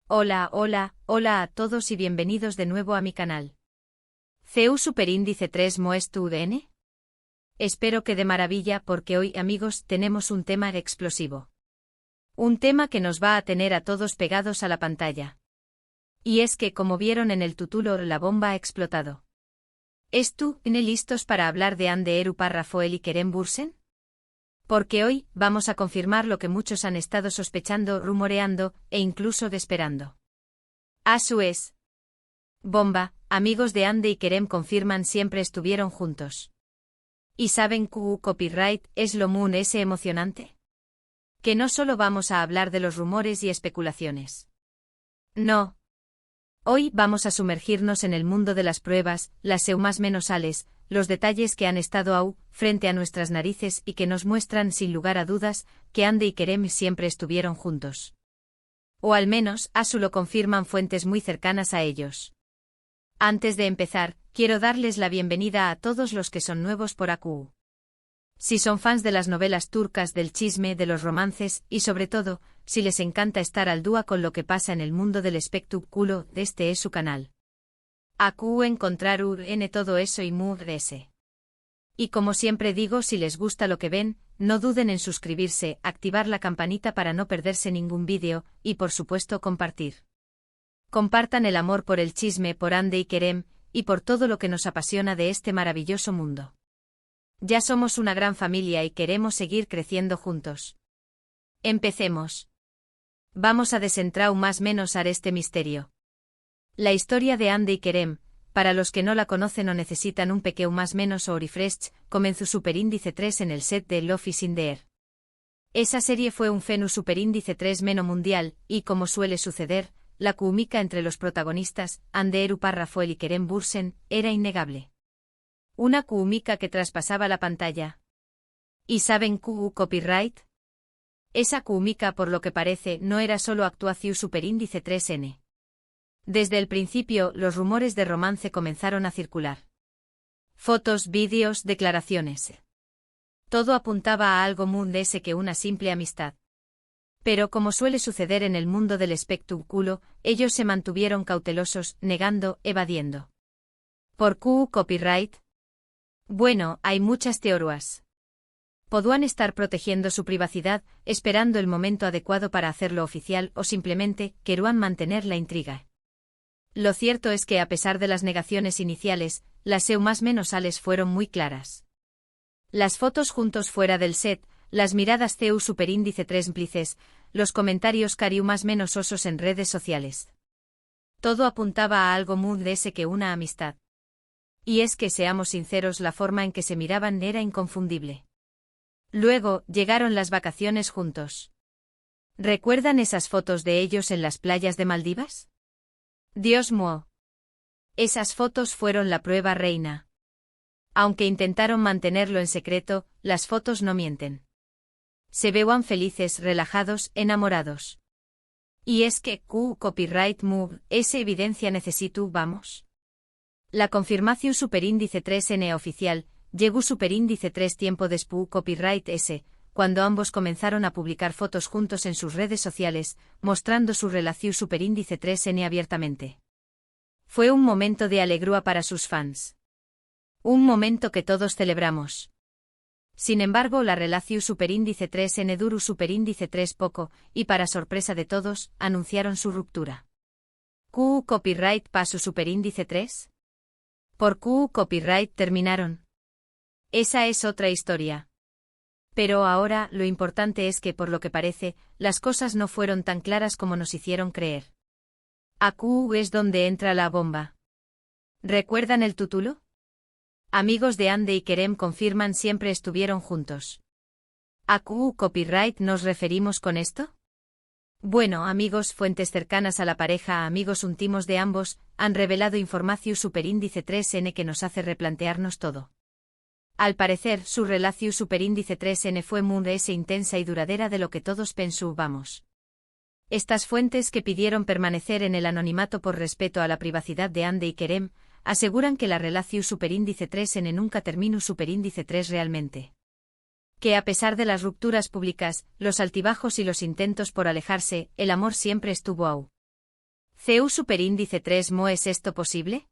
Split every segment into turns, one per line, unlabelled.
Hola, hola, hola a todos y bienvenidos de nuevo a mi canal. CEU Superíndice 3 Moest UDN. Espero que de maravilla porque hoy, amigos, tenemos un tema explosivo. Un tema que nos va a tener a todos pegados a la pantalla. Y es que, como vieron en el título, la bomba ha explotado. ¿Están listos para hablar de Ande Eru Rafael y Kerem Bürsin? Porque hoy vamos a confirmar lo que muchos han estado sospechando, rumoreando e incluso esperando. Asu es. Bomba, amigos de Ande y Kerem confirman siempre estuvieron juntos. ¿Y saben que copyright es lo muy emocionante? Que no solo vamos a hablar de los rumores y especulaciones. No. Hoy vamos a sumergirnos en el mundo de las pruebas, las más menosales, los detalles que han estado frente a nuestras narices y que nos muestran sin lugar a dudas que Ande y Kerem siempre estuvieron juntos. O al menos, Asu lo confirman fuentes muy cercanas a ellos. Antes de empezar, quiero darles la bienvenida a todos los que son nuevos por AQ. Si son fans de las novelas turcas, del chisme, de los romances, y sobre todo, si les encanta estar al día con lo que pasa en el mundo del espectáculo, este es su canal. AQ encontrar en todo eso y ese. Y como siempre digo, si les gusta lo que ven, no duden en suscribirse, activar la campanita para no perderse ningún vídeo, y por supuesto compartir. Compartan el amor por el chisme, por Ande y Kerem, y por todo lo que nos apasiona de este maravilloso mundo. Ya somos una gran familia y queremos seguir creciendo juntos. Empecemos. Vamos a desentrar más menos este misterio. La historia de Ande y Kerem, para los que no la conocen o necesitan un pequeño más menos o refresh, comenzó Superíndice 3 en el set de Love is in the Air. Esa serie fue un fenómeno Superíndice 3 meno mundial, y como suele suceder, la química entre los protagonistas, Ande Eru Rafael y Kerem Bürsin, era innegable. Una química que traspasaba la pantalla. ¿Y saben copyright? Esa química, por lo que parece, no era solo actuación Superíndice 3N. Desde el principio, los rumores de romance comenzaron a circular. Fotos, vídeos, declaraciones. Todo apuntaba a algo más que una simple amistad. Pero como suele suceder en el mundo del espectáculo, ellos se mantuvieron cautelosos, negando, evadiendo. ¿Por qué copyright? Bueno, hay muchas teorías. Podrían estar protegiendo su privacidad, esperando el momento adecuado para hacerlo oficial o simplemente querían mantener la intriga. Lo cierto es que a pesar de las negaciones iniciales, las más menosales fueron muy claras. Las fotos juntos fuera del set, las miradas CEU Superíndice 3 implices, los comentarios más menos osos en redes sociales. Todo apuntaba a algo más que una amistad. Y es que, seamos sinceros, la forma en que se miraban era inconfundible. Luego, llegaron las vacaciones juntos. ¿Recuerdan esas fotos de ellos en las playas de Maldivas? Dios mío. Esas fotos fueron la prueba reina. Aunque intentaron mantenerlo en secreto, las fotos no mienten. Se veían felices, relajados, enamorados. Y es que, copyright move, esa evidencia necesito, vamos. La confirmación Superíndice 3N oficial, llegó Superíndice 3 tiempo después copyright S, cuando ambos comenzaron a publicar fotos juntos en sus redes sociales, mostrando su relación Superíndice 3N abiertamente. Fue un momento de alegría para sus fans. Un momento que todos celebramos. Sin embargo, la relación Superíndice 3N duró Superíndice 3 poco, y para sorpresa de todos, anunciaron su ruptura. ¿Copyright pasó Superíndice 3? ¿Por qué copyright terminaron? Esa es otra historia. Pero ahora, lo importante es que, por lo que parece, las cosas no fueron tan claras como nos hicieron creer. AQ es donde entra la bomba. ¿Recuerdan el título? Amigos de Ande y Kerem confirman siempre estuvieron juntos. ¿AQ copyright nos referimos con esto? Bueno, amigos, fuentes cercanas a la pareja, amigos íntimos de ambos, han revelado información Superíndice 3N que nos hace replantearnos todo. Al parecer, su relación Superíndice 3N fue más intensa y duradera de lo que todos pensábamos. Estas fuentes, que pidieron permanecer en el anonimato por respeto a la privacidad de Ande y Kerem, aseguran que la relación Superíndice 3N nunca terminó Superíndice 3 realmente. Que a pesar de las rupturas públicas, los altibajos y los intentos por alejarse, el amor siempre estuvo ahí. CEU superíndice 3 Mo. ¿Es esto posible?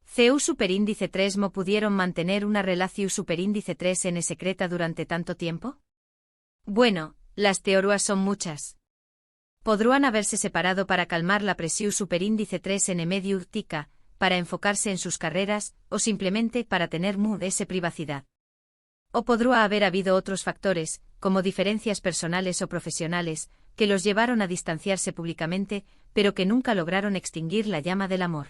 CEU superíndice 3 Mo pudieron mantener una relación superíndice 3n secreta durante tanto tiempo? Bueno, las teorías son muchas. Podrían haberse separado para calmar la presión superíndice 3n mediútica, para enfocarse en sus carreras, o simplemente para tener esa privacidad. O podría haber habido otros factores, como diferencias personales o profesionales, que los llevaron a distanciarse públicamente, pero que nunca lograron extinguir la llama del amor.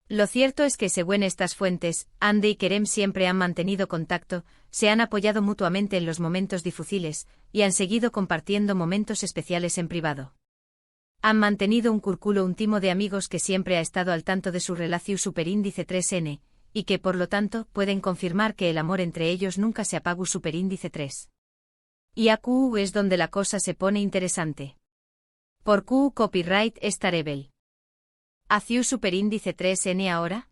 Lo cierto es que según estas fuentes, Andy y Kerem siempre han mantenido contacto, se han apoyado mutuamente en los momentos difíciles, y han seguido compartiendo momentos especiales en privado. Han mantenido un círculo íntimo de amigos que siempre ha estado al tanto de su relación superíndice 3n, y que por lo tanto pueden confirmar que el amor entre ellos nunca se apagó superíndice 3. Y aquí es donde la cosa se pone interesante. ¿Por qué copyright está rebel? ¿Haciu superíndice 3n ahora?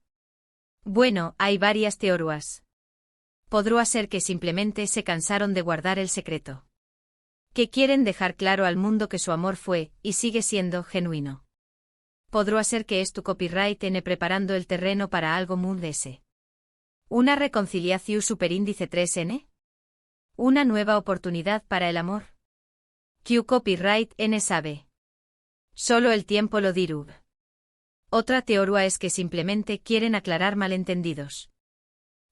Bueno, hay varias teorías. Podría ser que simplemente se cansaron de guardar el secreto. Que quieren dejar claro al mundo que su amor fue, y sigue siendo, genuino. Podría ser que es tu copyright n preparando el terreno para algo ese. ¿Una reconciliación superíndice 3n? ¿Una nueva oportunidad para el amor? ¿Q copyright n sabe? Solo el tiempo lo dirá. Otra teoría es que simplemente quieren aclarar malentendidos.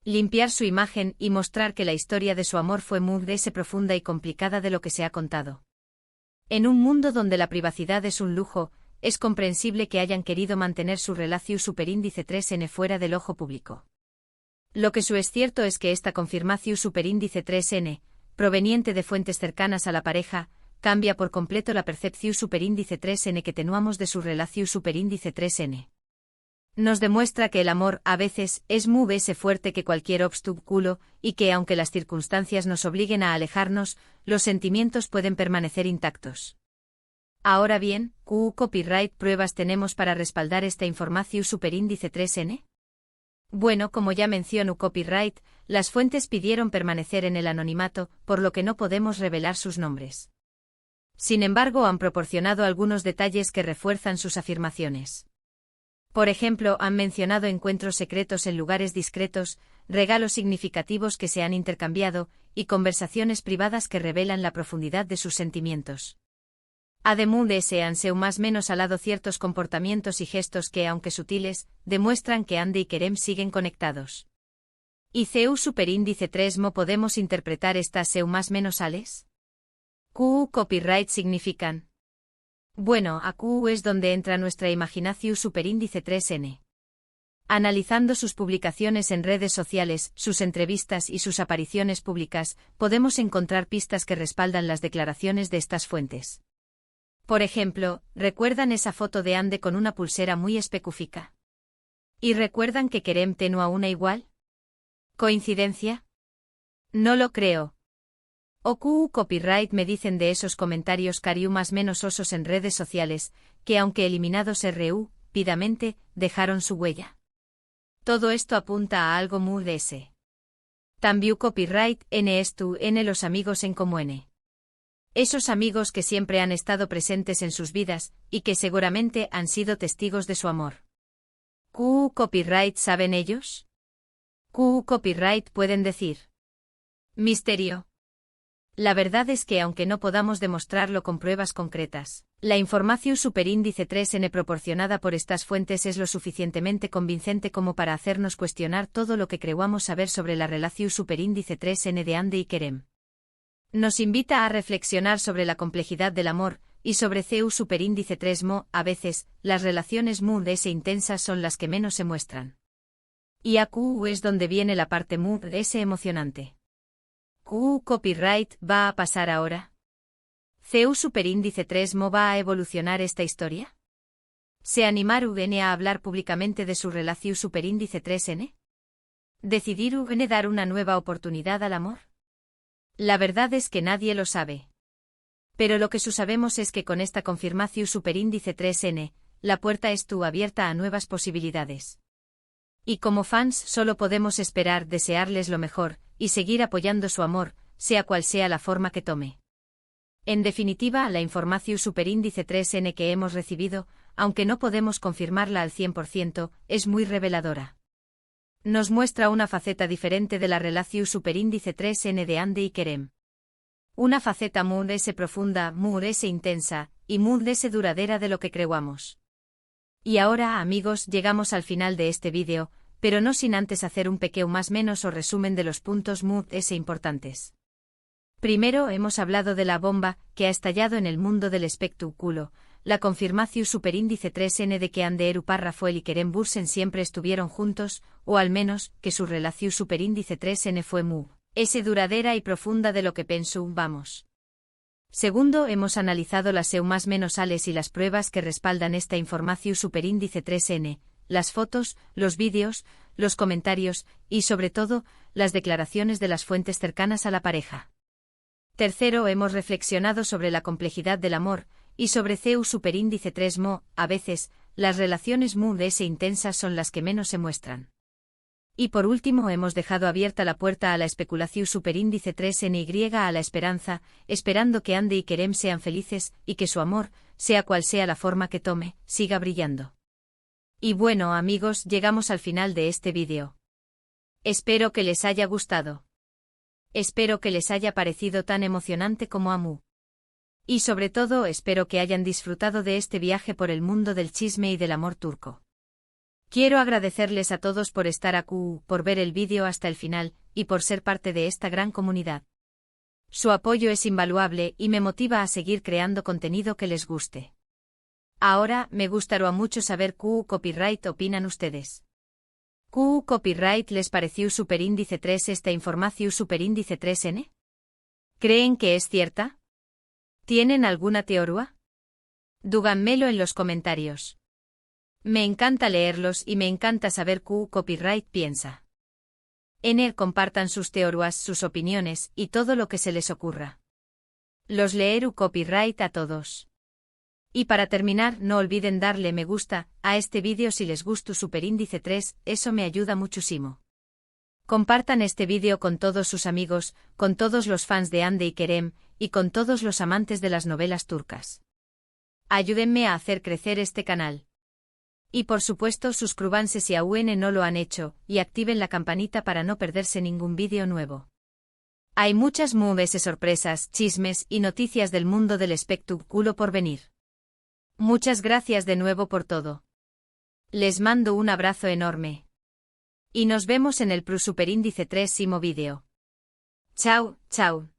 Limpiar su imagen y mostrar que la historia de su amor fue más profunda y complicada de lo que se ha contado. En un mundo donde la privacidad es un lujo, es comprensible que hayan querido mantener su relación superíndice 3n fuera del ojo público. Lo que es cierto es que esta confirmación superíndice 3n, proveniente de fuentes cercanas a la pareja, cambia por completo la percepción superíndice 3n que teníamos de su relación superíndice 3n. Nos demuestra que el amor, a veces, es más fuerte que cualquier obstáculo, y que aunque las circunstancias nos obliguen a alejarnos, los sentimientos pueden permanecer intactos. Ahora bien, ¿qué copyright pruebas tenemos para respaldar esta información superíndice 3n? Bueno, como ya mencionó copyright, las fuentes pidieron permanecer en el anonimato, por lo que no podemos revelar sus nombres. Sin embargo, han proporcionado algunos detalles que refuerzan sus afirmaciones. Por ejemplo, han mencionado encuentros secretos en lugares discretos, regalos significativos que se han intercambiado, y conversaciones privadas que revelan la profundidad de sus sentimientos. Además de ese han sido más menos alado ciertos comportamientos y gestos que, aunque sutiles, demuestran que Andy y Kerem siguen conectados. ¿Y CEU superíndice 3 Mo podemos interpretar estas CEU más menos ales? ¿Qué copyright significan? Bueno, aquí es donde entra nuestra imaginación superíndice 3n. Analizando sus publicaciones en redes sociales, sus entrevistas y sus apariciones públicas, podemos encontrar pistas que respaldan las declaraciones de estas fuentes. Por ejemplo, ¿recuerdan esa foto de Ande con una pulsera muy específica? ¿Y recuerdan que Kerem tenía una igual? ¿Coincidencia? No lo creo. O copyright me dicen de esos comentarios cariu más menos osos en redes sociales, que aunque eliminados rápidamente, dejaron su huella. Todo esto apunta a algo muy de ese. También copyright n es tú n los amigos en común. Esos amigos que siempre han estado presentes en sus vidas, y que seguramente han sido testigos de su amor. ¿Qué copyright saben ellos? ¿Qué copyright pueden decir? Misterio. La verdad es que aunque no podamos demostrarlo con pruebas concretas, la información superíndice 3n proporcionada por estas fuentes es lo suficientemente convincente como para hacernos cuestionar todo lo que creamos saber sobre la relación superíndice 3n de Andy y Kerem. Nos invita a reflexionar sobre la complejidad del amor, y sobre CEU superíndice 3 Mo. A veces, las relaciones muy intensas son las que menos se muestran. Y aquí es donde viene la parte muy emocionante. ¿Qué copyright va a pasar ahora? ¿CEU superíndice 3 Mo va a evolucionar esta historia? ¿Se animaron a hablar públicamente de su relación superíndice 3n? ¿Decidieron dar una nueva oportunidad al amor? La verdad es que nadie lo sabe. Pero lo que sabemos es que con esta confirmación superíndice 3n, la puerta estuvo abierta a nuevas posibilidades. Y como fans solo podemos esperar desearles lo mejor, y seguir apoyando su amor, sea cual sea la forma que tome. En definitiva, la información superíndice 3n que hemos recibido aunque no podemos confirmarla al 100%, es muy reveladora. Nos muestra una faceta diferente de la relación superíndice 3N de Andy y Kerem. Una faceta muy profunda, muy intensa, y muy duradera de lo que creamos. Y ahora, amigos, llegamos al final de este vídeo, pero no sin antes hacer un pequeño más menos o resumen de los puntos muy importantes. Primero hemos hablado de la bomba que ha estallado en el mundo del espectáculo, la confirmación superíndice 3N de que Ander Rafael y Kerem Bürsin siempre estuvieron juntos, o al menos, que su relación superíndice 3N fue muy duradera y profunda de lo que pensábamos. Segundo, hemos analizado las más menos ales y las pruebas que respaldan esta información superíndice 3N, las fotos, los vídeos, los comentarios, y sobre todo, las declaraciones de las fuentes cercanas a la pareja. Tercero, hemos reflexionado sobre la complejidad del amor, y sobre CEU superíndice 3Mo, a veces, las relaciones muy intensas son las que menos se muestran. Y por último hemos dejado abierta la puerta a la especulación superíndice 3NY a la esperanza, esperando que Andy y Kerem sean felices, y que su amor, sea cual sea la forma que tome, siga brillando. Y bueno amigos, llegamos al final de este vídeo. Espero que les haya gustado. Espero que les haya parecido tan emocionante como a mí. Y sobre todo espero que hayan disfrutado de este viaje por el mundo del chisme y del amor turco. Quiero agradecerles a todos por estar aquí, por ver el vídeo hasta el final, y por ser parte de esta gran comunidad. Su apoyo es invaluable y me motiva a seguir creando contenido que les guste. Ahora, me gustaría mucho saber qué copyright opinan ustedes. ¿Qué copyright les pareció superíndice 3 esta información superíndice 3N? ¿Creen que es cierta? ¿Tienen alguna teoría? Díganmelo en los comentarios. Me encanta leerlos y me encanta saber qué copyright piensa. Compartan sus teorías, sus opiniones y todo lo que se les ocurra. Los leeré copyright a todos. Y para terminar, no olviden darle me gusta a este vídeo si les gustó superíndice 3, eso me ayuda muchísimo. Compartan este vídeo con todos sus amigos, con todos los fans de Hande y Kerem, y con todos los amantes de las novelas turcas. Ayúdenme a hacer crecer este canal. Y por supuesto suscríbanse si aún no lo han hecho, y activen la campanita para no perderse ningún vídeo nuevo. Hay muchas movies, sorpresas, chismes y noticias del mundo del espectáculo por venir. Muchas gracias de nuevo por todo. Les mando un abrazo enorme. Y nos vemos en el superíndice 3 vídeo. Chao, chao.